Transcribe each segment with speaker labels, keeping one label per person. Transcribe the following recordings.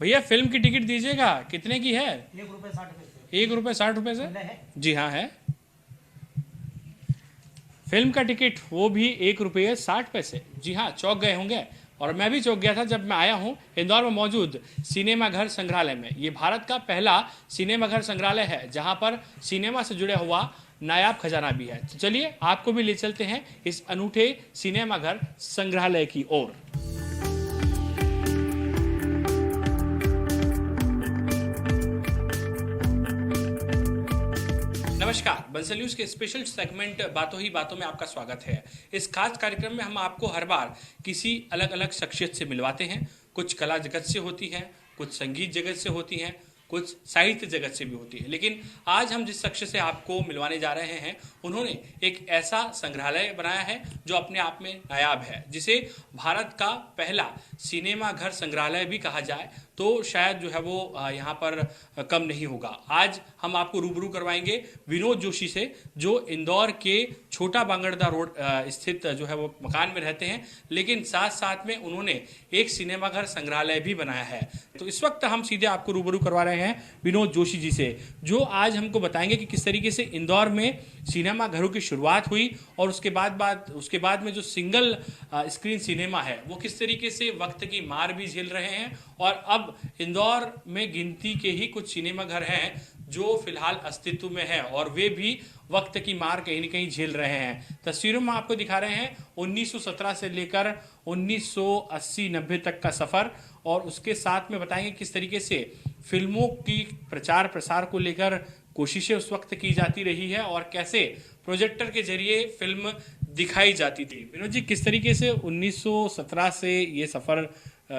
Speaker 1: भैया फिल्म की टिकट दीजिएगा, कितने की है?
Speaker 2: ₹1.60
Speaker 1: ₹1 से?
Speaker 2: है।
Speaker 1: जी हाँ है। फिल्म का टिकट वो भी ₹1.60। जी हाँ, चौंक गए होंगे। और मैं भी चौंक गया था जब मैं आया हूँ इंदौर में मौजूद सिनेमा घर संग्रहालय में। ये भारत का पहला सिनेमा घर संग्रहालय है जहाँ पर सिनेमा से जुड़ा हुआ नायाब खजाना भी है। तो चलिए आपको भी ले चलते हैं इस अनूठे सिनेमा घर संग्रहालय की ओर। नमस्कार, बंसल न्यूज के स्पेशल सेगमेंट बातों ही बातों में आपका स्वागत है। इस खास कार्यक्रम में हम आपको हर बार किसी अलग अलग शख्सियत से मिलवाते हैं। कुछ कला जगत से होती हैं, कुछ संगीत जगत से होती हैं, कुछ साहित्य जगत से भी होती है। लेकिन आज हम जिस शख्स से आपको मिलवाने जा रहे हैं उन्होंने एक ऐसा संग्रहालय बनाया है जो अपने आप में नायाब है, जिसे भारत का पहला सिनेमा घर संग्रहालय भी कहा जाए तो शायद जो है वो यहाँ पर कम नहीं होगा। आज हम आपको रूबरू करवाएंगे विनोद जोशी से, जो इंदौर के छोटा बांगड़दा रोड स्थित जो है वो मकान में रहते हैं, लेकिन साथ साथ में उन्होंने एक सिनेमा घर संग्रहालय भी बनाया है। तो इस वक्त हम सीधे आपको रूबरू करवा रहे हैं विनोद जोशी जी से, जो आज हमको बताएंगे कि किस तरीके से इंदौर में सिनेमा घरों की शुरुआत हुई और उसके बाद में जो सिंगल स्क्रीन सिनेमा है वो किस तरीके से वक्त की मार भी झेल रहे हैं। और अब इंदौर में गिनती के ही कुछ सिनेमा घर हैं जो फिलहाल अस्तित्व में है और वे भी वक्त की मार कहीं न कहीं झेल रहे हैं। तस्वीरों में आपको दिखा रहे हैं 1917 से लेकर 1980-90 तक का सफ़र, और उसके साथ में बताएंगे किस तरीके से फिल्मों की प्रचार प्रसार को लेकर कोशिशें उस वक्त की जाती रही है और कैसे प्रोजेक्टर के जरिए फिल्म दिखाई जाती थी। विनोद जी, किस तरीके से 1917 से ये सफ़र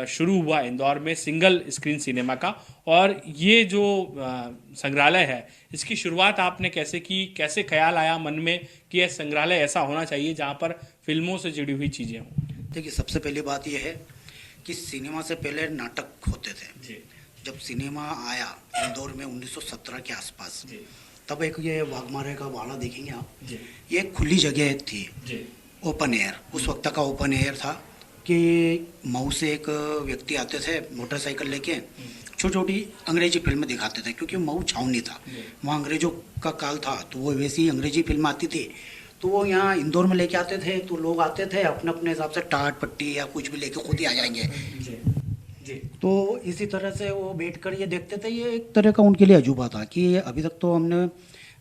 Speaker 1: शुरू हुआ इंदौर में सिंगल स्क्रीन सिनेमा का, और ये जो संग्रहालय है इसकी शुरुआत आपने कैसे की? कैसे ख्याल आया मन में कि यह संग्रहालय ऐसा होना चाहिए जहाँ पर फिल्मों से जुड़ी हुई चीज़ें हों?
Speaker 2: देखिए, सबसे पहली बात यह है कि सिनेमा से पहले नाटक होते थे
Speaker 1: जी।
Speaker 2: जब सिनेमा आया इंदौर में 1917 के आसपास,
Speaker 1: जी।
Speaker 2: तब एक ये वाघमारे का वाड़ा देखेंगे आप,
Speaker 1: जी।
Speaker 2: ये एक खुली जगह थी।
Speaker 1: जी।
Speaker 2: ओपन एयर, उस वक्त का ओपन एयर था कि मऊ से एक व्यक्ति आते थे मोटरसाइकिल लेके, छोटी छोटी अंग्रेजी फिल्म दिखाते थे क्योंकि मऊ छावनी था, वहाँ अंग्रेजों का काल था, तो वो वैसी अंग्रेजी फिल्म आती थी तो वो यहाँ इंदौर में लेके आते थे। तो लोग आते थे अपने अपने हिसाब से टाट पट्टी या कुछ भी लेके खुद ही आ जाएंगे।
Speaker 1: जी। जी।
Speaker 2: तो इसी तरह से वो बैठ कर ये देखते थे। ये एक तरह का उनके लिए अजूबा था कि अभी तक तो हमने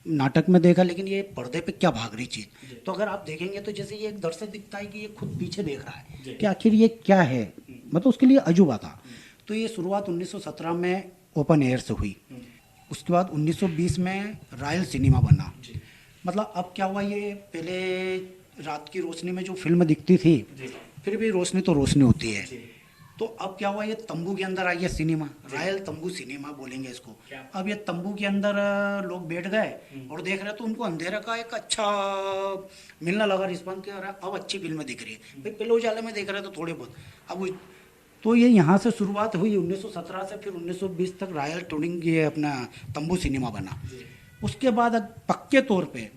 Speaker 2: नाटक में देखा, लेकिन ये पर्दे पे क्या भाग रही चीज़। तो अगर आप देखेंगे तो जैसे ये एक दर्शक दिखता है कि ये खुद पीछे देख रहा है कि आखिर ये क्या है, मतलब उसके लिए अजूबा था। तो ये शुरुआत 1917 में ओपन एयर से हुई। उसके बाद 1920 में रॉयल सिनेमा बना। मतलब अब क्या हुआ, ये पहले रात की रोशनी में जो फिल्म दिखती थी, फिर भी रोशनी तो रोशनी होती है, तो अब क्या हुआ, ये तंबू के अंदर आ गया सिनेमा, रॉयल तंबू सिनेमा बोलेंगे इसको। अब ये तंबू के अंदर लोग बैठ गए और देख रहे, तो उनको अंधेरा का एक अच्छा मिलने लगा रिस्पॉन्स कि अब अच्छी फिल्म दिख रही है। भाई पहले उजाले में देख रहे तो थोड़े बहुत, अब तो ये यहाँ से शुरुआत हुई 1917 से, फिर 1920 तक रॉयल टूनिंग ये अपना तंबू सिनेमा बना। उसके बाद पक्के तौर पे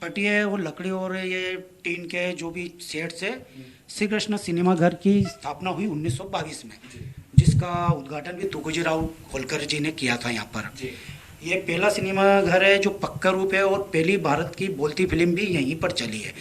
Speaker 2: पटिए और लकड़ी और ये टीन के जो भी सेट से श्री कृष्ण सिनेमा घर की स्थापना हुई 1922 में, जिसका उद्घाटन भी तुकोजी राव होलकर जी ने किया था यहाँ पर। ये पहला सिनेमा घर है जो पक्का रूप है, और पहली भारत की बोलती फिल्म भी यहीं पर चली है।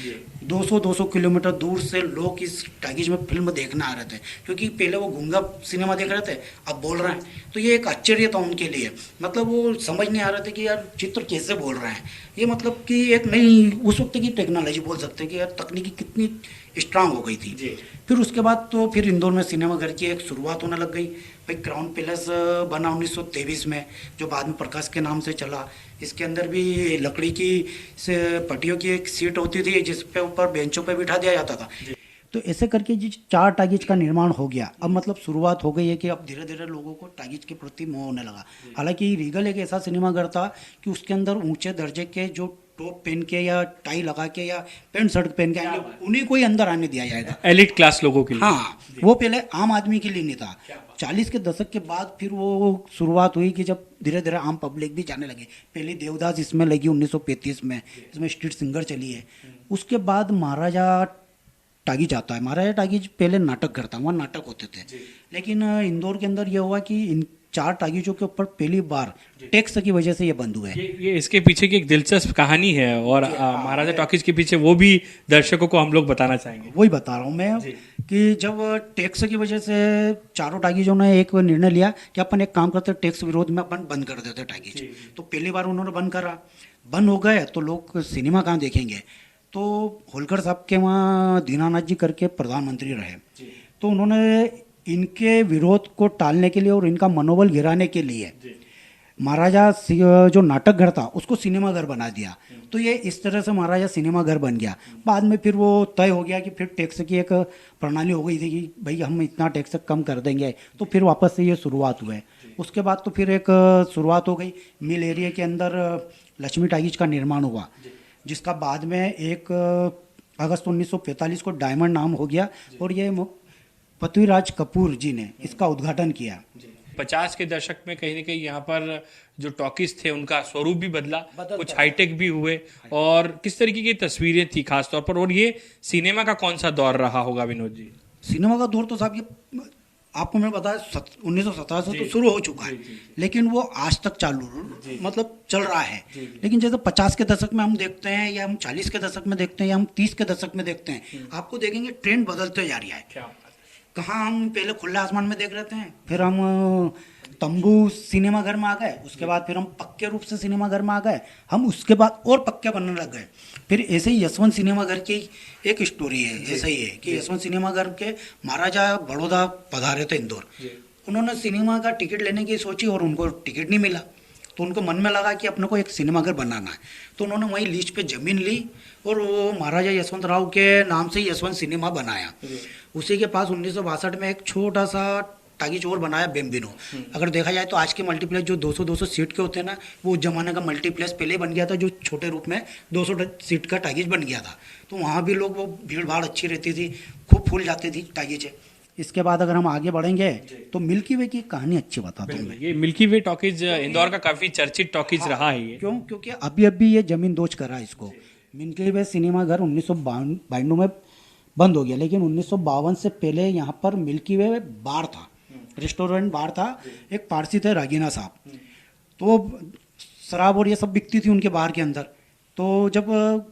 Speaker 2: 200 किलोमीटर दूर से लोग इस टाइगीज में फिल्म देखना आ रहे थे, क्योंकि पहले वो गूंगा सिनेमा देख रहे थे, अब बोल रहे हैं। तो ये एक आश्चर्य था उनके लिए, मतलब वो समझ नहीं आ रहे थे कि यार चित्र कैसे बोल रहे हैं। ये मतलब कि एक नई उस वक्त की टेक्नोलॉजी बोल सकते हैं कि यार तकनीकी कितनी स्ट्रांग हो गई थी। फिर उसके बाद तो फिर इंदौर में सिनेमा घर की एक शुरुआत होने लग गई। भाई क्राउन पैलेस बना 1923 में, जो बाद में प्रकाश के नाम से चला। इसके अंदर भी लकड़ी की से पट्टियों की एक सीट होती थी जिस पे ऊपर बेंचों पे बिठा दिया जाता था। तो ऐसे करके जी 4 टागीज का निर्माण हो गया। अब मतलब शुरुआत हो गई है कि अब धीरे धीरे लोगों को टागीज के प्रति मोह होने लगा। हालांकि रीगल एक ऐसा सिनेमा घर था कि उसके अंदर ऊंचे दर्जे के जो टॉप पहन के या टाई लगा के या पैंट शर्ट पहन के आएंगे, उन्हीं को ही अंदर आने दिया जाएगा,
Speaker 1: एलिट क्लास लोगों के लिए।
Speaker 2: हाँ, वो पहले आम आदमी के लिए नहीं था। 40 के दशक के बाद फिर वो शुरुआत हुई कि जब धीरे धीरे आम पब्लिक भी जाने लगे। पहली देवदास इसमें लगी 1935 में, इसमें स्ट्रीट सिंगर चली है। उसके बाद महाराजा टागीज आता है। महाराजा टागीज पहले नाटक घर था, वहाँ नाटक होते थे। लेकिन इंदौर के अंदर ये हुआ कि इन 4 टागीजों के ऊपर पहली बार टैक्स की वजह से ये बंद हुए।
Speaker 1: ये इसके पीछे की एक दिलचस्प कहानी है और महाराजा टॉकीज के पीछे वो भी दर्शकों को हम लोग बताना चाहेंगे।
Speaker 2: वही बता रहा हूँ मैं कि जब टैक्स की वजह से चारों टागीजों ने एक निर्णय लिया कि अपन एक काम करते, टैक्स विरोध में अपन बंद कर देते टागीज। तो पहली बार उन्होंने बंद करा, बंद हो गए तो लोग सिनेमा कहाँ देखेंगे। तो होलकर साहब के वहाँ दीनानाथ जी करके प्रधानमंत्री रहे, तो उन्होंने इनके विरोध को टालने के लिए और इनका मनोबल गिराने के लिए महाराजा जो नाटक घर था उसको सिनेमा घर बना दिया। तो ये इस तरह से महाराजा सिनेमा घर बन गया। बाद में फिर वो तय हो गया कि फिर टैक्स की एक प्रणाली हो गई थी कि भाई हम इतना टैक्स कम कर देंगे, तो फिर वापस से ये शुरुआत हुए। उसके बाद तो फिर एक शुरुआत हो गई, मिल एरिया के अंदर लक्ष्मी टागीज का निर्माण हुआ, जिसका बाद में 1 अगस्त 1945 को डायमंड नाम हो गया और ये पृथ्वीराज कपूर जी ने इसका उद्घाटन किया।
Speaker 1: 50 के दशक में कहीं ना कहीं यहाँ पर जो टॉकीज थे उनका स्वरूप भी बदला, कुछ हाईटेक भी हुए और किस तरीके की तस्वीरें थी खास तौर पर। और ये सिनेमा का कौन सा दौर रहा होगा विनोद जी?
Speaker 2: सिनेमा का दौर तो साहब ये आपको मैं बताया 1917 से तो शुरू हो चुका है, लेकिन वो आज तक चालू मतलब चल रहा है। लेकिन जैसे 50 के दशक में हम देखते हैं या हम 40 के दशक में देखते हैं या हम 30 के दशक में देखते हैं, आपको देखेंगे ट्रेंड बदलते जा रहा है। कहाँ हम पहले खुले आसमान में देख रहे थे, फिर हम तंबू सिनेमा घर में आ गए, उसके बाद फिर हम पक्के रूप से सिनेमा घर में आ गए, हम उसके बाद और पक्के बनने लग गए। फिर ऐसे ही यशवंत सिनेमा घर की एक स्टोरी है, ऐसा ही है कि यशवंत सिनेमा घर के महाराजा बड़ौदा पधारे थे इंदौर। उन्होंने सिनेमा का टिकट लेने की सोची और उनको टिकट नहीं मिला, तो उनको मन में लगा कि अपने को एक सिनेमा घर बनाना है। तो उन्होंने वहीं लीज पे जमीन ली और वो महाराजा यशवंत राव के नाम से यशवंत सिनेमा बनाया। उसी के पास 1962 में एक छोटा सा टागीज और बनाया, बेम्बिनो। अगर देखा जाए तो आज के मल्टीप्लेक्स जो 200-200 सीट के होते हैं ना, वो उस जमाने का मल्टीप्लेक्स पहले बन गया था, जो छोटे रूप में 200 सीट का टागीज बन गया था। तो वहाँ भी लोग, वो भीड़ भाड़ अच्छी रहती थी, खूब फूल जाती थी टागीज। इसके बाद अगर हम आगे बढ़ेंगे तो मिल्की वे की कहानी अच्छी बताता हूँ मैं।
Speaker 1: ये मिल्की वे टॉकीज इंदौर का काफी चर्चित टॉकीज रहा है ये।
Speaker 2: क्योंकि अभी ये जमीन दोज करा इसको। मिल्की वे सिनेमा घर 1992 में बंद हो गया, लेकिन 1952 से पहले यहाँ पर मिल्की वे बार था, रेस्टोरेंट बार था। एक पारसी थे रागीना साहब, तो शराब और ये सब बिकती थी उनके बार के अंदर। तो जब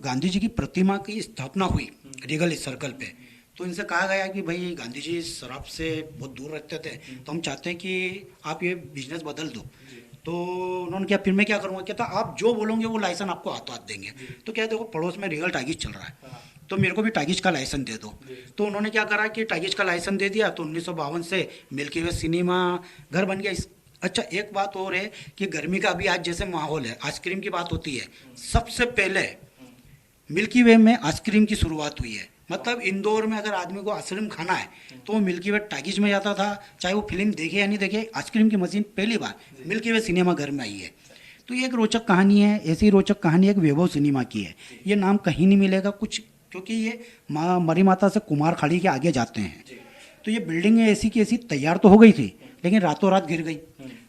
Speaker 2: गांधी जी की प्रतिमा की स्थापना हुई रीगल सर्कल पे, तो इनसे कहा गया कि भाई गांधी जी शराब से बहुत दूर रखते थे, तो हम चाहते हैं कि आप ये बिजनेस बदल दो। तो उन्होंने क्या, फिर मैं क्या करूँगा, कहता आप जो बोलोगे वो लाइसेंस आपको हाथों हाथ देंगे। तो क्या, देखो पड़ोस में रीगल टागीज चल रहा है, तो मेरे को भी टागीज का लाइसेंस दे दो। तो उन्होंने क्या करा कि टागीज का लाइसेंस दे दिया। तो 1952 से मिल्की वे सिनेमा घर बन गया। अच्छा, एक बात और है कि गर्मी का अभी आज जैसे माहौल है, आइसक्रीम की बात होती है, सबसे पहले मिल्की वे में आइसक्रीम की शुरुआत हुई है। मतलब इंदौर में अगर आदमी को आइसक्रीम खाना है तो वो मिल्की वे टागीज में जाता था, चाहे वो फिल्म देखे या नहीं देखे, आइसक्रीम की मशीन पहली बार मिल्की वे सिनेमा घर में आई है। तो ये एक रोचक कहानी है। ऐसी रोचक कहानी एक वैभव सिनेमा की है। ये नाम कहीं नहीं मिलेगा कुछ, क्योंकि ये मरी माता से कुमार खाड़ी के आगे जाते हैं। तो ये बिल्डिंग ऐसी की ऐसी तैयार तो हो गई थी, लेकिन रातों रात गिर गई।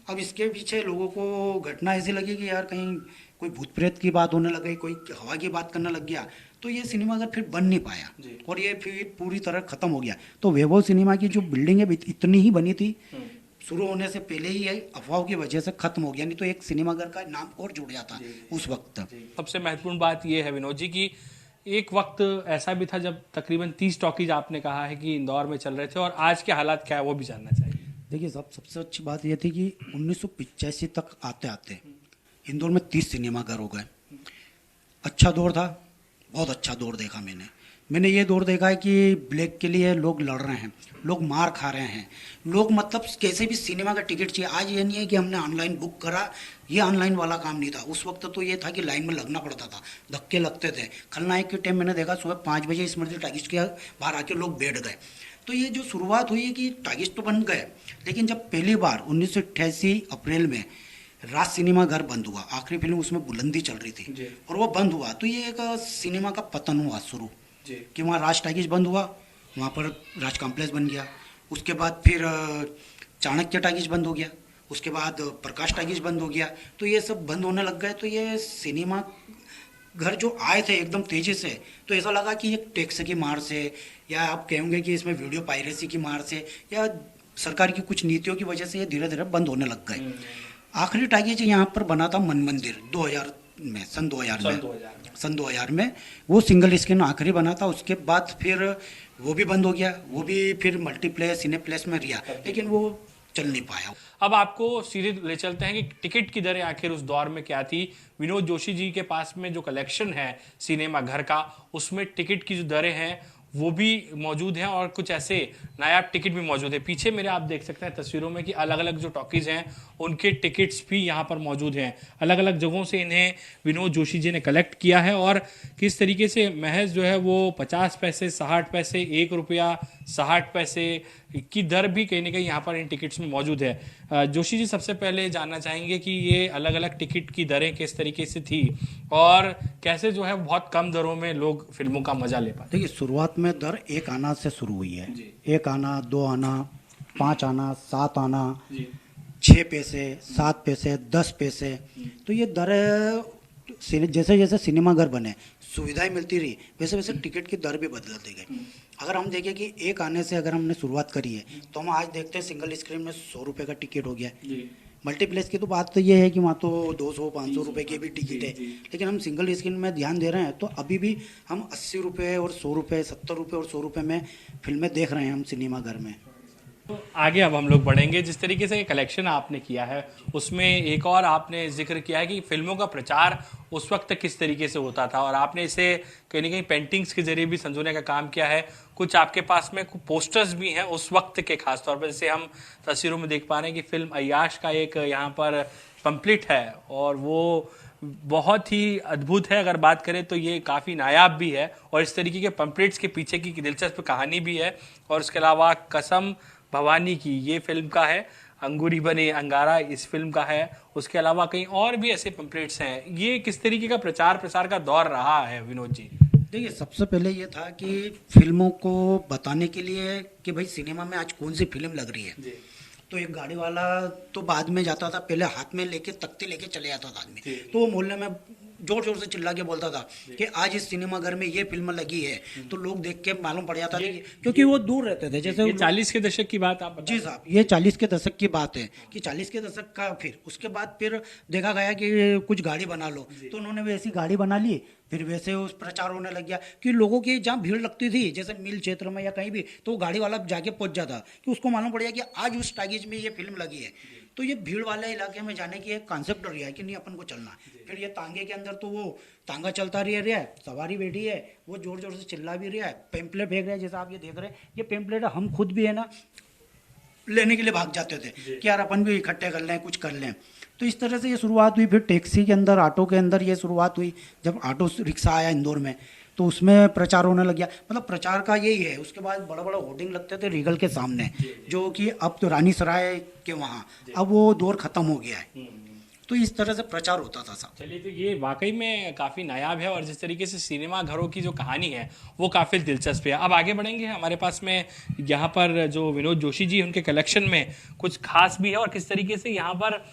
Speaker 2: अब इसके पीछे लोगों को घटना ऐसी लगी कि यार कहीं कोई भूत प्रेत की बात होने लग गई, कोई हवा की बात करने लग गया, तो ये सिनेमा घर फिर बन नहीं पाया और ये फिर पूरी तरह खत्म हो गया। तो वैभव सिनेमा की जो बिल्डिंग है इतनी ही बनी थी, शुरू होने से पहले ही अफवाहों की वजह से खत्म हो गया, नहीं तो एक सिनेमा घर का नाम और जुड़ जाता उस वक्त।
Speaker 1: सबसे महत्वपूर्ण बात यह है विनोद जी की एक वक्त ऐसा भी था जब तकरीबन 30 टॉकीज आपने कहा है कि इंदौर में चल रहे थे, और आज के हालात क्या है वो भी जानना चाहिए।
Speaker 2: देखिए साहब, सबसे अच्छी बात यह थी कि 1985 तक आते आते इंदौर में 30 सिनेमा घर हो गए। अच्छा दौर था, बहुत अच्छा दौर देखा मैंने ये दौर देखा है कि ब्लैक के लिए लोग लड़ रहे हैं, लोग मार खा रहे हैं, लोग मतलब कैसे भी सिनेमा का टिकट चाहिए। आज ये नहीं है कि हमने ऑनलाइन बुक करा, ये ऑनलाइन वाला काम नहीं था। उस वक्त तो ये था कि लाइन में लगना पड़ता था, धक्के लगते थे। खलनायक के टाइम मैंने देखा सुबह 5 बजे स्मृति टागीज के बाहर आके लोग बैठ गए। तो ये जो शुरुआत हुई कि टागीज तो बन गए, लेकिन जब पहली बार 1988 अप्रैल में राज सिनेमा घर बंद हुआ, आखिरी फिल्म उसमें बुलंदी चल रही थी और वो बंद हुआ, तो ये एक सिनेमा का पतन हुआ शुरू कि वहाँ राज टागीज बंद हुआ, वहाँ पर राज कॉम्प्लेक्स बन गया। उसके बाद फिर चाणक्य टागीज बंद हो गया, उसके बाद प्रकाश टागीज बंद हो गया। तो ये सब बंद होने लग गए, तो ये सिनेमा घर जो आए थे एकदम तेजी से, तो ऐसा लगा कि ये टैक्स की मार से, या आप कहेंगे कि इसमें वीडियो पायरेसी की मार से, या सरकार की कुछ नीतियों की वजह से ये धीरे धीरे बंद होने लग गए। आखिरी टाइगेज यहाँ पर बना था मन मंदिर 2000 में, सन 2000 में वो सिंगल स्क्रीन आखिरी बना था। उसके बाद फिर वो भी बंद हो गया, वो भी फिर मल्टीप्लेक्स सिनेप्लेक्स में रिया, लेकिन वो चल नहीं पाया।
Speaker 1: अब आपको सीधे ले चलते हैं कि टिकट की दरें आखिर उस दौर में क्या थी। विनोद जोशी जी के पास में जो कलेक्शन है सिनेमा घर का, उसमें टिकट की जो दरें हैं वो भी मौजूद हैं और कुछ ऐसे नायाब टिकट भी मौजूद है। पीछे मेरे आप देख सकते हैं तस्वीरों में कि अलग अलग जो टॉकीज हैं उनके टिकट्स भी यहाँ पर मौजूद हैं। अलग अलग जगहों से इन्हें विनोद जोशी जी ने कलेक्ट किया है और किस तरीके से महज जो है वो 50 पैसे, 60 पैसे, 1 रुपया 60 पैसे की दर भी कहीं ना कहीं यहाँ पर इन टिकट्स में मौजूद है। जोशी जी, सबसे पहले जानना चाहेंगे कि ये अलग अलग टिकट की दरें किस तरीके से थी और कैसे जो है बहुत कम दरों में लोग फिल्मों का मजा ले पाते।
Speaker 2: देखिए, शुरुआत में दर 1 आना से शुरू हुई है। 1 आना, 2 आना, 5 आना, 7 आना, 6 पैसे, 7 पैसे, 10 पैसे। तो ये दर जैसे जैसे सिनेमाघर बने, सुविधाएं मिलती रही, वैसे वैसे टिकट की दर भी बदलती गई। अगर हम देखें कि 1 आने से अगर हमने शुरुआत करी है, तो हम आज देखते हैं सिंगल स्क्रीन में 100 रुपये का टिकट हो गया। मल्टीप्लेक्स की तो बात तो ये है कि वहाँ तो 200-500 रुपये की भी टिकट है, लेकिन हम सिंगल स्क्रीन में ध्यान दे रहे हैं तो अभी भी हम 80 रुपये और 100 रुपये, 70 रुपये और 100 रुपये में फिल्में देख रहे हैं हम सिनेमाघर में।
Speaker 1: तो आगे अब हम लोग बढ़ेंगे। जिस तरीके से कलेक्शन आपने किया है उसमें एक और आपने जिक्र किया है कि फिल्मों का प्रचार उस वक्त किस तरीके से होता था और आपने इसे कहीं ना कहीं पेंटिंग्स के जरिए भी संजोने का काम किया है। कुछ आपके पास में कुछ पोस्टर्स भी हैं उस वक्त के, खास तौर पर जैसे हम तस्वीरों में देख पा रहे हैं कि फिल्म अय्याश का एक यहाँ पर पंपलेट है और वो बहुत ही अद्भुत है। अगर बात करें तो ये काफ़ी नायाब भी है और इस तरीके के पंपलेट्स के पीछे की दिलचस्प कहानी भी है। और उसके अलावा कसम भवानी की ये फिल्म का है, अंगूरी बने अंगारा इस फिल्म का है। उसके अलावा कई और भी ऐसे पंपलेट्स हैं। ये किस तरीके का प्रचार प्रसार का दौर रहा है विनोद जी?
Speaker 2: देखिए, सबसे पहले ये था कि फिल्मों को बताने के लिए कि भाई सिनेमा में आज कौन सी फिल्म लग रही है, तो एक गाड़ी वाला तो बाद में जाता था, पहले हाथ में लेके तख्ती लेके चले जाता था आदमी, तो वो मोहल्ले में जोर जोर से चिल्ला के बोलता था कि आज इस सिनेमा घर में ये फिल्म लगी है, तो लोग देख के मालूम पड़ जाता था क्योंकि वो दूर रहते थे। जैसे
Speaker 1: 40 के दशक की बात आप बता।
Speaker 2: जी साहब, ये 40 के दशक की बात है कि 40 के दशक का फिर उसके बाद फिर देखा गया कि कुछ गाड़ी बना लो, तो उन्होंने भी ऐसी गाड़ी बना ली। फिर वैसे उस प्रचार होने लग गया कि लोगों की जहाँ भीड़ लगती थी जैसे मिल क्षेत्र में या कहीं भी, तो वो गाड़ी वाला जाके पहुंच जाता कि उसको मालूम पड़ गया कि आज उस टाइगेज में ये फिल्म लगी है। तो ये भीड़ वाले इलाके में जाने की एक कॉन्सेप्ट रही है कि नहीं अपन को चलना। फिर ये तांगे के अंदर तो वो तांगा चलता रहा है, सवारी बैठी है, वो जोर जोर से चिल्ला भी रहा है, पेम्पलेट फेंक रहे हैं। जैसा आप ये देख रहे हैं, ये पेम्पलेट हम खुद भी है ना लेने के लिए भाग जाते थे कि यार अपन भी इकट्ठे कर लें, कुछ कर लें। तो इस तरह से ये शुरुआत हुई। फिर टैक्सी के अंदर, ऑटो के अंदर ये शुरुआत हुई। जब ऑटो रिक्शा आया इंदौर में तो उसमें प्रचार होने लग गया। मतलब प्रचार का यही है। उसके बाद बड़ा बड़ा होर्डिंग लगते थे रीगल के सामने, जो कि अब तो रानी सराय के वहाँ, अब वो दौर खत्म हो गया है। तो इस तरह से प्रचार होता था साहब।
Speaker 1: चलिए, तो ये वाकई में काफ़ी नायाब है और जिस तरीके से सिनेमा घरों की जो कहानी है वो काफ़ी दिलचस्प है। अब आगे बढ़ेंगे। हमारे पास में यहाँ पर जो विनोद जोशी जी उनके कलेक्शन में कुछ खास भी है और किस तरीके से यहाँ पर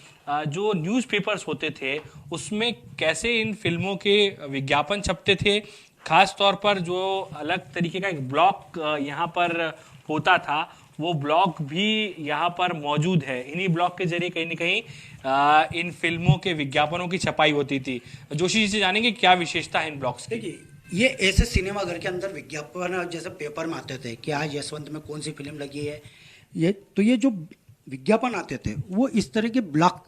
Speaker 1: जो न्यूज़पेपर्स होते थे उसमें कैसे इन फिल्मों के विज्ञापन छपते थे। खास तौर पर जो अलग तरीके का एक ब्लॉक यहाँ पर होता था, वो ब्लॉग भी यहाँ पर मौजूद है। इन्हीं ब्लॉग के जरिए कहीं ना कहीं इन फिल्मों के विज्ञापनों की छपाई होती थी। जोशी जी से जानेंगे क्या विशेषता है इन ब्लॉग्स की?
Speaker 2: देखिए, ये ऐसे सिनेमा घर के अंदर विज्ञापन जैसे पेपर में आते थे कि आज यशवंत में कौन सी फिल्म लगी है, ये जो विज्ञापन आते थे वो इस तरह के ब्लॉक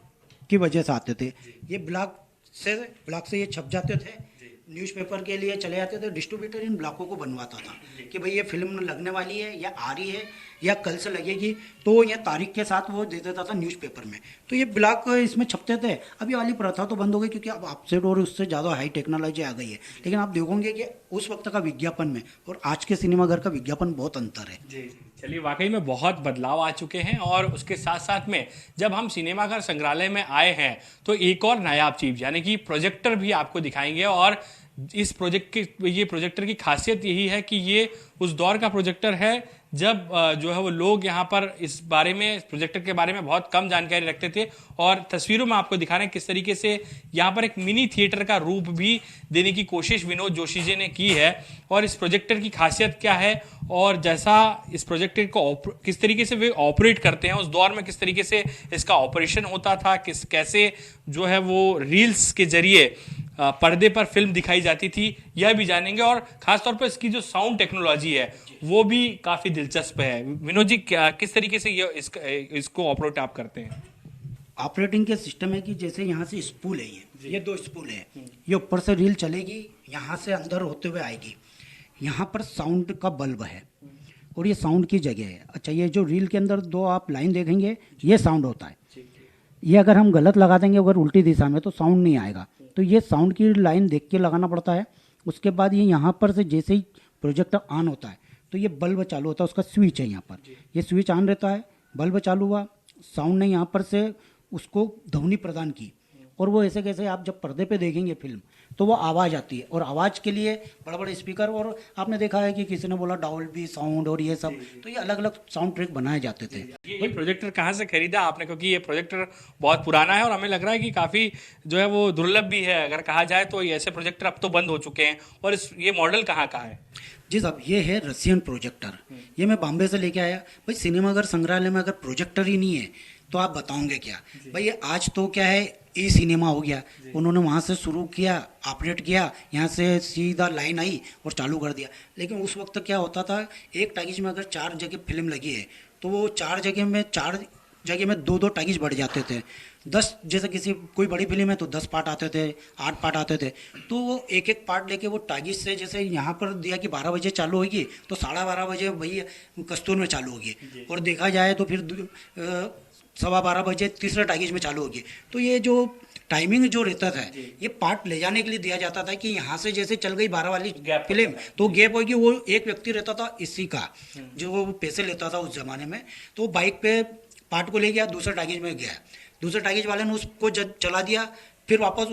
Speaker 2: की वजह से आते थे। ये ब्लॉक से ये छप जाते थे, न्यूज़पेपर के लिए चले जाते थे। डिस्ट्रीब्यूटर इन ब्लॉकों को बनवाता था कि भाई ये फिल्म लगने वाली है या आ रही है या कल से लगेगी, तो ये तारीख के साथ वो दे देता था न्यूज़पेपर में। तो ये ब्लॉक इसमें छपते थे। अभी वाली प्रथा तो बंद हो गई क्योंकि अब अपसेट और उससे ज़्यादा हाई टेक्नोलॉजी आ गई है। लेकिन आप देखोगे कि उस वक्त का विज्ञापन में और आज के सिनेमाघर का विज्ञापन बहुत अंतर है।
Speaker 1: जी, चलिए, वाकई में बहुत बदलाव आ चुके हैं और उसके साथ साथ में जब हम सिनेमाघर संग्रहालय में आए हैं तो एक और नायाब चीज़ यानी कि प्रोजेक्टर भी आपको दिखाएंगे। और इस प्रोजेक्टर की खासियत यही है कि ये उस दौर का प्रोजेक्टर है जब जो है वो लोग यहाँ पर इस बारे में, प्रोजेक्टर के बारे में बहुत कम जानकारी रखते थे, और तस्वीरों में आपको दिखा रहे हैं किस तरीके से यहाँ पर एक मिनी थिएटर का रूप भी देने की कोशिश विनोद जोशी जी ने की है। और इस प्रोजेक्टर की खासियत क्या है, और जैसा इस प्रोजेक्टर को किस तरीके से वे ऑपरेट करते हैं, उस दौर में किस तरीके से इसका ऑपरेशन होता था, कैसे जो है वो रील्स के जरिए पर्दे पर फिल्म दिखाई जाती थी, यह भी जानेंगे। और खासतौर पर इसकी जो साउंड टेक्नोलॉजी है वो भी काफी दिलचस्प है। विनोद जी, किस तरीके से ये इसको ऑपरेट आप करते हैं?
Speaker 2: ऑपरेटिंग के सिस्टम है कि जैसे यहाँ से स्पूल है, ये 2 स्पूल है, ये ऊपर से रील चलेगी, यहाँ से अंदर होते हुए आएगी। यहाँ पर साउंड का बल्ब है और ये साउंड की जगह है। अच्छा, ये जो रील के अंदर 2 आप लाइन देखेंगे, ये साउंड होता है। ये अगर हम गलत लगा देंगे अगर उल्टी दिशा में तो साउंड नहीं आएगा, तो ये साउंड की लाइन देख के लगाना पड़ता है। उसके बाद ये यहाँ पर से जैसे ही प्रोजेक्टर ऑन होता है तो ये बल्ब चालू होता है, उसका स्विच है यहाँ पर, ये स्विच ऑन रहता है, बल्ब चालू हुआ, साउंड ने यहाँ पर से उसको ध्वनि प्रदान की, और वो ऐसे कैसे आप जब पर्दे पे देखेंगे फिल्म तो वो आवाज़ आती है, और आवाज़ के लिए बड़े बड़े स्पीकर, और आपने देखा है कि किसी ने बोला डॉल्बी साउंड और ये सब, तो ये अलग अलग साउंड ट्रैक बनाए जाते थे।
Speaker 1: ये प्रोजेक्टर कहाँ से खरीदा आपने? क्योंकि ये प्रोजेक्टर बहुत पुराना है और हमें लग रहा है कि काफ़ी जो है वो दुर्लभ भी है, अगर कहा जाए तो। ये ऐसे प्रोजेक्टर अब तो बंद हो चुके हैं, और ये मॉडल कहाँ का है?
Speaker 2: जी साहब, ये है रशियन प्रोजेक्टर, ये मैं बॉम्बे से लेके आया। भाई सिनेमाघर संग्रहालय में अगर प्रोजेक्टर ही नहीं है तो आप बताओगे क्या भाई? ये आज तो क्या है, ई सिनेमा हो गया, उन्होंने वहाँ से शुरू किया, ऑपरेट किया, यहाँ से सीधा लाइन आई और चालू कर दिया। लेकिन उस वक्त क्या होता था, एक टाकीज में अगर 4 जगह फिल्म लगी है तो वो 4 जगह में 2-2 टाकीज बढ़ जाते थे। 10, जैसे कोई बड़ी फिल्म है तो 10 पार्ट आते थे, 8 पार्ट आते थे, तो वो एक पार्ट लेके वो टाकीज से, जैसे यहाँ पर दिया कि 12 बजे चालू होगी तो 12:30 बजे वही कस्तूर में चालू होगी, और देखा जाए तो फिर 12:15 बजे तीसरे टाकीज में चालू होगी। तो ये जो टाइमिंग जो रहता था, ये पार्ट ले जाने के लिए दिया जाता था कि यहाँ से जैसे चल गई 12 वाली फिल्म तो गैप होगी, वो एक व्यक्ति रहता था इसी का, जो पैसे लेता था उस जमाने में, तो बाइक पे पार्ट को ले गया, दूसरे टाकीज में गया, दूसरे टाकीज वाले ने उसको चला दिया, फिर वापस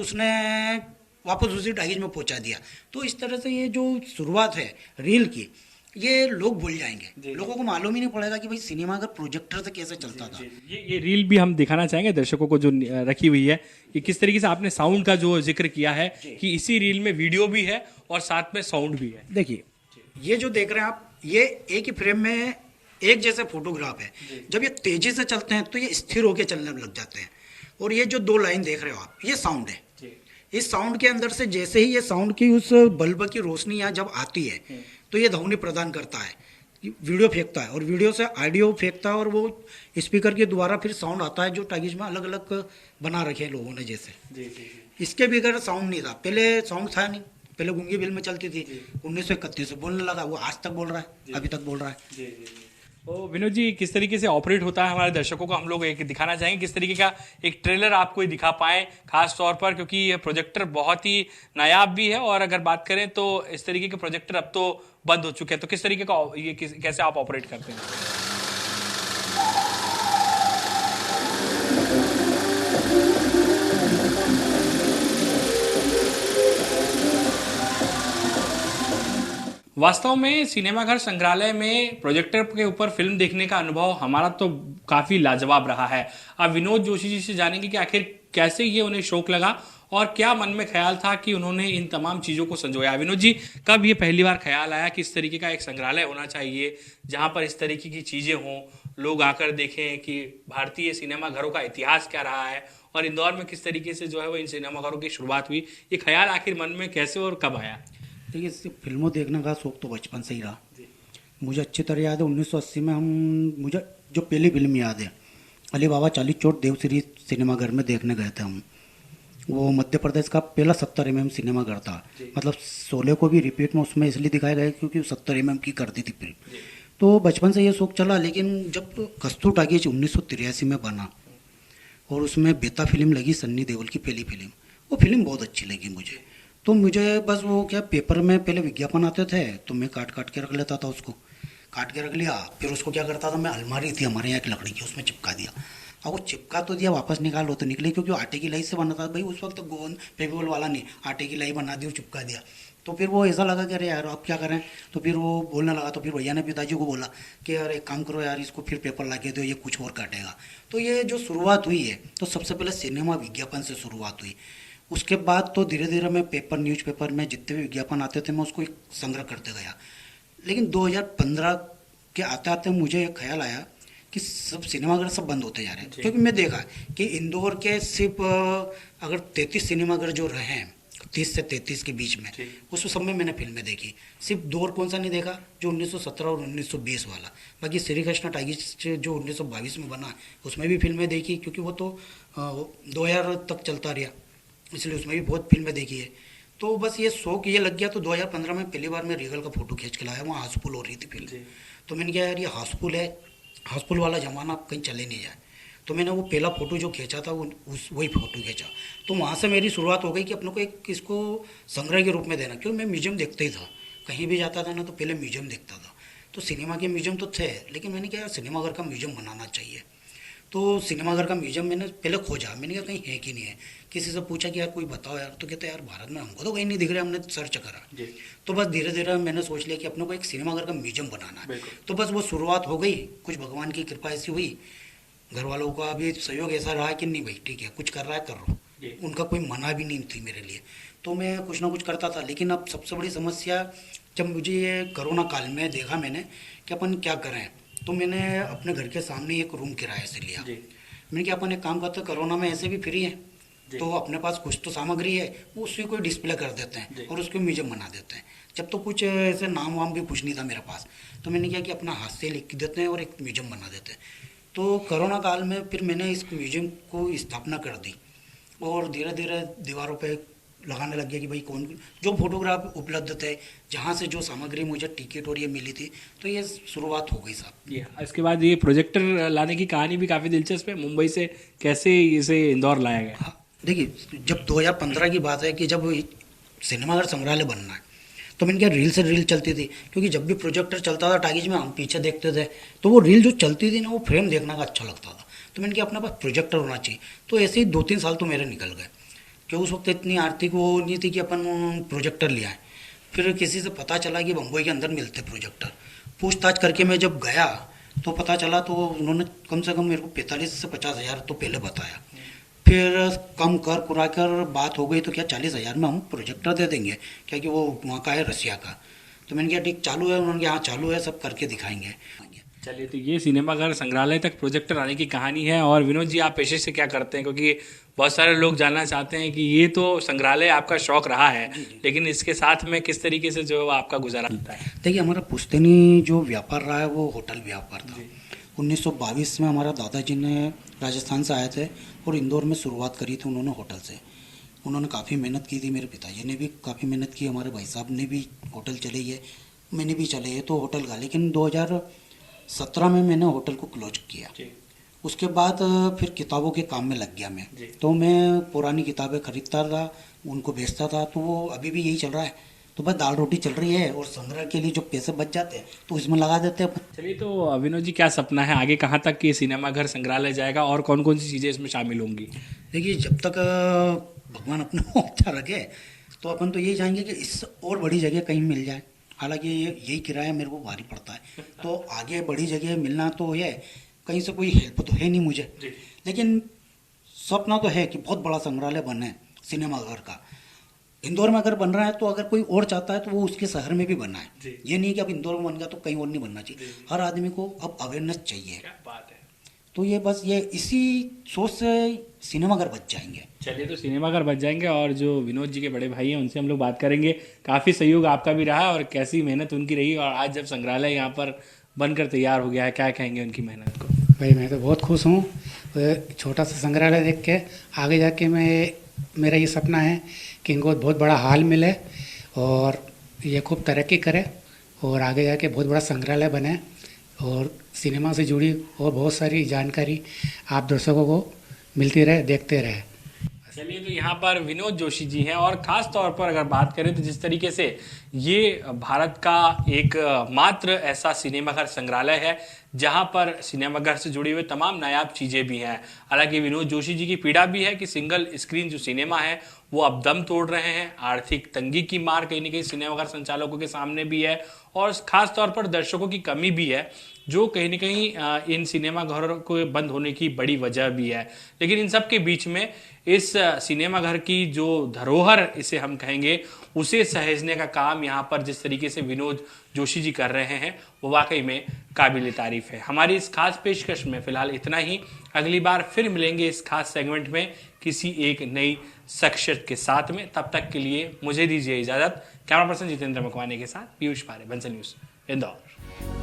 Speaker 2: उसी टाकीज में पहुंचा दिया। तो इस तरह से ये जो शुरुआत है रील की, ये लोग भूल जाएंगे, लोगों को मालूम ही नहीं पड़ेगा कि भाई सिनेमा अगर प्रोजेक्टर से कैसे चलता था।
Speaker 1: ये रील भी हम दिखाना चाहेंगे दर्शकों को जो रखी हुई है, कि किस तरीके से आपने साउंड का जो जिक्र किया है कि इसी रील में वीडियो भी है और साथ में साउंड भी है।
Speaker 2: देखिए, ये जो देख रहे हैं आप, ये एक ही फ्रेम में एक जैसे फोटोग्राफ है। जब ये तेजी से चलते हैं तो ये स्थिर होकर चलने लग जाते हैं, और ये जो 2 लाइन देख रहे हो आप, ये साउंड है। इस साउंड के अंदर से जैसे ही ये साउंड की उस बल्ब की रोशनी यहाँ जब आती है तो ये ध्वनि प्रदान करता है, वीडियो फेंकता है, और वीडियो से ऑडियो फेंकता है, और वो स्पीकर के द्वारा फिर साउंड आता है, जो टाकीज में अलग अलग बना रखे हैं लोगों ने जैसे। इसके बगैर साउंड नहीं था, पहले साउंड था नहीं, पहले गूंगी फिल्म चलती थी। 1931 से बोलने लगा, वो आज तक बोल रहा है, अभी तक बोल रहा है।
Speaker 1: तो विनोद जी, किस तरीके से ऑपरेट होता है, हमारे दर्शकों को हम लोग एक दिखाना चाहेंगे, किस तरीके का एक ट्रेलर आपको दिखा पाएं, खास तौर पर क्योंकि ये प्रोजेक्टर बहुत ही नायाब भी है, और अगर बात करें तो इस तरीके के प्रोजेक्टर अब तो बंद हो चुके हैं, तो किस तरीके का ये कैसे आप ऑपरेट करते हैं? वास्तव में सिनेमाघर संग्रहालय में प्रोजेक्टर के ऊपर फिल्म देखने का अनुभव हमारा तो काफी लाजवाब रहा है। अब विनोद जोशी जी से जानेंगे कि आखिर कैसे ये उन्हें शौक लगा और क्या मन में ख्याल था कि उन्होंने इन तमाम चीजों को संजोया। विनोद जी, कब ये पहली बार ख्याल आया कि इस तरीके का एक संग्रहालय होना चाहिए जहां पर इस तरीके की चीजें हों, लोग आकर देखें कि भारतीय सिनेमाघरों का इतिहास क्या रहा है, और इंदौर में किस तरीके से जो है वो इन सिनेमाघरों की शुरुआत हुई, ये ख्याल आखिर मन में कैसे और कब आया?
Speaker 2: देखिए, फिल्मों देखने का शौक तो बचपन से ही रहा। मुझे अच्छी तरह याद है 1980 में मुझे जो पहली फिल्म याद है, अली बाबा चालीस चौट देवश्री सिनेमाघर में देखने गए थे हम। वो मध्य प्रदेश का पहला 70 mm सिनेमाघर था, मतलब 16 को भी रिपीट में उसमें इसलिए दिखाया गया क्योंकि 70 mm की करती थी फिल्म। तो बचपन से ये शौक चला, लेकिन जब कस्तूर टाकीज 1983 में बना और उसमें बेता फिल्म लगी, सन्नी देओल की पहली फिल्म, वो फिल्म बहुत अच्छी लगी मुझे। तो मुझे बस वो क्या, पेपर में पहले विज्ञापन आते थे तो मैं काट के रख लेता था, उसको काट के रख लिया, फिर उसको क्या करता था मैं, अलमारी थी हमारे यहाँ की लकड़ी की, उसमें चिपका दिया। अब वो चिपका तो दिया, वापस निकालो तो निकले, क्योंकि आटे की लाई से बना था भाई, उस वक्त गोंद फेविकोल वाला नहीं, आटे की लाई बना दी और चिपका दिया। तो फिर वो ऐसा लगा कि अरे यार अब क्या करें। तो फिर वो बोलने लगा, तो फिर भैया ने पिताजी को बोला कि यार एक काम करो यार, इसको फिर पेपर ला के दो, ये कुछ और काटेगा। तो ये जो शुरुआत हुई है, तो सबसे पहले सिनेमा विज्ञापन से शुरुआत हुई। उसके बाद तो धीरे धीरे मैं पेपर, न्यूज़पेपर में जितने भी विज्ञापन आते थे मैं उसको एक संग्रह करते गया। लेकिन 2015 के आते आते मुझे एक ख्याल आया कि सब सिनेमाघर सब बंद होते जा रहे हैं। क्योंकि मैं देखा कि इंदौर के सिर्फ अगर 33 सिनेमाघर जो रहे हैं 30 से 33 के बीच में, उस सब में मैंने फिल्में देखी। सिर्फ दो और कौन सा नहीं देखा, जो 1917 और 1920 वाला। बाकी श्री कृष्ण टाइगर जो 1922 में बना, उसमें भी फिल्में देखी, क्योंकि वो तो 2000 तक चलता रहा, इसलिए उसमें भी बहुत फिल्में देखी है। तो बस ये शौक ये लग गया। तो 2015 में पहली बार मैं रीगल का फ़ोटो खींच के लाया, वहाँ हाउसफुल हो रही थी फिल्म। तो मैंने कहा यार ये हाउसफुल है, हाउसफुल वाला ज़माना कहीं चले नहीं जाए। तो मैंने वो पहला फ़ोटो जो खींचा था वही फ़ोटो खींचा। तो वहाँ से मेरी शुरुआत हो गई कि अपने को एक इसको संग्रह के रूप में देना। क्योंकि मैं म्यूजियम देखता ही था, कहीं भी जाता था ना तो पहले म्यूजियम देखता था। तो सिनेमा के म्यूजियम तो थे, लेकिन मैंने कहा यार सिनेमाघर का म्यूजियम बनाना चाहिए। तो सिनेमाघर का म्यूजियम मैंने पहले खोजा, मैंने कहा कहीं है कि नहीं है। किसी से पूछा कि यार कोई बताओ यार, तो कहते यार भारत में हमको तो कहीं नहीं दिख रहा, हमने सर्च करा। तो बस धीरे धीरे मैंने सोच लिया कि अपने को एक सिनेमाघर का म्यूजियम बनाना है। तो बस वो शुरुआत हो गई, कुछ भगवान की कृपा ऐसी हुई, घर वालों का भी सहयोग ऐसा रहा कि नहीं भाई ठीक है कुछ कर रहा है कर लो, उनका कोई मना भी नहीं थी मेरे लिए। तो मैं कुछ ना कुछ करता था। लेकिन अब सबसे बड़ी समस्या जब मुझे ये कोरोना काल में देखा मैंने कि अपन क्या करें, तो मैंने अपने घर के सामने एक रूम किराए से लिया। मैंने कहा अपन एक काम करते, कोरोना में ऐसे भी फ्री है, तो अपने पास कुछ तो सामग्री है, वो उसी को डिस्प्ले कर देते हैं और उसको म्यूजियम बना देते हैं। जब तो कुछ ऐसे नाम वाम भी कुछ नहीं था मेरे पास, तो मैंने क्या कि अपना हाथ से लिख देते हैं और एक म्यूजियम बना देते हैं। तो कोरोना काल में फिर मैंने इस म्यूजियम को स्थापना कर दी और धीरे धीरे दीवारों पे लगाने लग गया कि भाई कौन जो फोटोग्राफ उपलब्ध थे, जहाँ से जो सामग्री मुझे टिकट और ये मिली थी, तो ये शुरुआत हो गई साहब।
Speaker 1: इसके बाद ये प्रोजेक्टर लाने की कहानी भी काफ़ी दिलचस्प है। मुंबई से कैसे इसे इंदौर लाया गया?
Speaker 2: हाँ, देखिए जब 2015 की बात है कि जब सिनेमाघर संग्रहालय बनना है, तो मैंने क्या रील से रील चलती थी। क्योंकि जब भी प्रोजेक्टर चलता था टाकीज में, हम पीछे देखते थे, तो वो रील जो चलती थी ना, वो फ्रेम देखने का अच्छा लगता था। तो मैंने कहा अपने पास प्रोजेक्टर होना चाहिए। तो ऐसे ही 2-3 साल तो मेरे निकल गए, क्योंकि उस वक्त इतनी आर्थिक वो नहीं थी कि अपन प्रोजेक्टर ले आए। फिर किसी से पता चला कि बम्बई के अंदर मिलते प्रोजेक्टर। पूछताछ करके मैं जब गया तो पता चला, तो उन्होंने कम से कम मेरे को 45 से 50 हज़ार तो पहले बताया। फिर कम कर कुरा कर बात हो गई, तो क्या 40 हज़ार में हम प्रोजेक्टर दे देंगे, क्या कि वो वहाँ का है रसिया का। तो मैंने कहा ठीक चालू है, उन्होंने कहा हाँ चालू है, सब करके दिखाएंगे।
Speaker 1: चलिए, तो ये सिनेमाघर संग्रहालय तक प्रोजेक्टर आने की कहानी है। और विनोद जी, आप पेशे से क्या करते हैं? क्योंकि बहुत सारे लोग जानना चाहते हैं कि ये तो संग्रहालय आपका शौक रहा है, लेकिन इसके साथ में किस तरीके से जो आपका गुजारा होता है?
Speaker 2: देखिए हमारा पुश्तैनी जो व्यापार रहा है वो होटल व्यापार था। 1922 में हमारा दादाजी ने राजस्थान से आए थे और इंदौर में शुरुआत करी थी उन्होंने होटल से। उन्होंने काफ़ी मेहनत की थी, मेरे पिताजी ने भी काफ़ी मेहनत की, हमारे भाई साहब ने भी होटल चलाई है, मैंने भी चलाई है तो होटल का। लेकिन 2017 में मैंने होटल को क्लोज किया। उसके बाद फिर किताबों के काम में लग गया मैं। तो मैं पुरानी किताबें खरीदता था, उनको बेचता था, तो वो अभी भी यही चल रहा है। तो बस दाल रोटी चल रही है और संग्रह के लिए जो पैसे बच जाते हैं तो इसमें लगा देते हैं।
Speaker 1: चलिए, तो विनोद जी क्या सपना है आगे, कहाँ तक ये सिनेमाघर संग्रहालय जाएगा और कौन कौन सी चीज़ें इसमें शामिल होंगी?
Speaker 2: देखिए जब तक भगवान अपने को अच्छा रखे, तो अपन तो यही चाहेंगे कि इससे और बड़ी जगह कहीं मिल जाए। हालांकि यही किराया मेरे को भारी पड़ता है, तो आगे बड़ी जगह मिलना तो है, कहीं से कोई हेल्प तो है नहीं मुझे। लेकिन सपना तो है कि बहुत बड़ा संग्रहालय बने सिनेमाघर का। इंदौर में अगर बन रहा है तो अगर कोई और चाहता है तो वो उसके शहर में भी बनना है। ये नहीं कि अब इंदौर में बन गया तो कहीं और नहीं बनना चाहिए। हर आदमी को अब अवेयरनेस चाहिए।
Speaker 1: क्या बात है।
Speaker 2: तो ये बस ये इसी सोच से सिनेमाघर बच जाएंगे।
Speaker 1: चलिए, तो सिनेमाघर बच जाएंगे। और जो विनोद जी के बड़े भाई हैं उनसे हम लोग बात करेंगे। काफ़ी सहयोग आपका भी रहा और कैसी मेहनत उनकी रही, और आज जब संग्रहालय यहाँ पर बनकर तैयार हो गया है, क्या कहेंगे उनकी मेहनत को?
Speaker 3: भाई मैं तो बहुत खुश हूँ छोटा सा संग्रहालय देख के। आगे जाके मेरा ये सपना है कि इनको बहुत बड़ा हॉल मिले और ये खूब तरक्की करे और आगे जाके बहुत बड़ा संग्रहालय बने और सिनेमा से जुड़ी और बहुत सारी जानकारी आप दर्शकों को मिलती रहे, देखते रहे।
Speaker 1: चलिए, तो यहाँ पर विनोद जोशी जी हैं और खास तौर पर अगर बात करें तो जिस तरीके से ये भारत का एक मात्र ऐसा सिनेमाघर संग्रहालय है जहाँ पर सिनेमाघर से जुड़ी हुई तमाम नायाब चीज़ें भी हैं। हालांकि विनोद जोशी जी की पीड़ा भी है कि सिंगल स्क्रीन जो सिनेमा है वो अब दम तोड़ रहे हैं। आर्थिक तंगी की मार कहीं ना कहीं सिनेमाघर संचालकों के सामने भी है और खास तौर पर दर्शकों की कमी भी है, जो कहीं ना कहीं इन सिनेमा घरों को बंद होने की बड़ी वजह भी है। लेकिन इन सब के बीच में इस सिनेमा घर की जो धरोहर इसे हम कहेंगे उसे सहेजने का काम यहाँ पर जिस तरीके से विनोद जोशी जी कर रहे हैं वो वाकई में काबिल तारीफ है। हमारी इस खास पेशकश में फिलहाल इतना ही। अगली बार फिर मिलेंगे इस खास सेगमेंट में किसी एक नई शख्सियत के साथ में। तब तक के लिए मुझे दीजिए इजाजत। कैमरा पर्सन जितेंद्र मकवानी के साथ पीयूष पारे, बंसल न्यूज, इंदौर।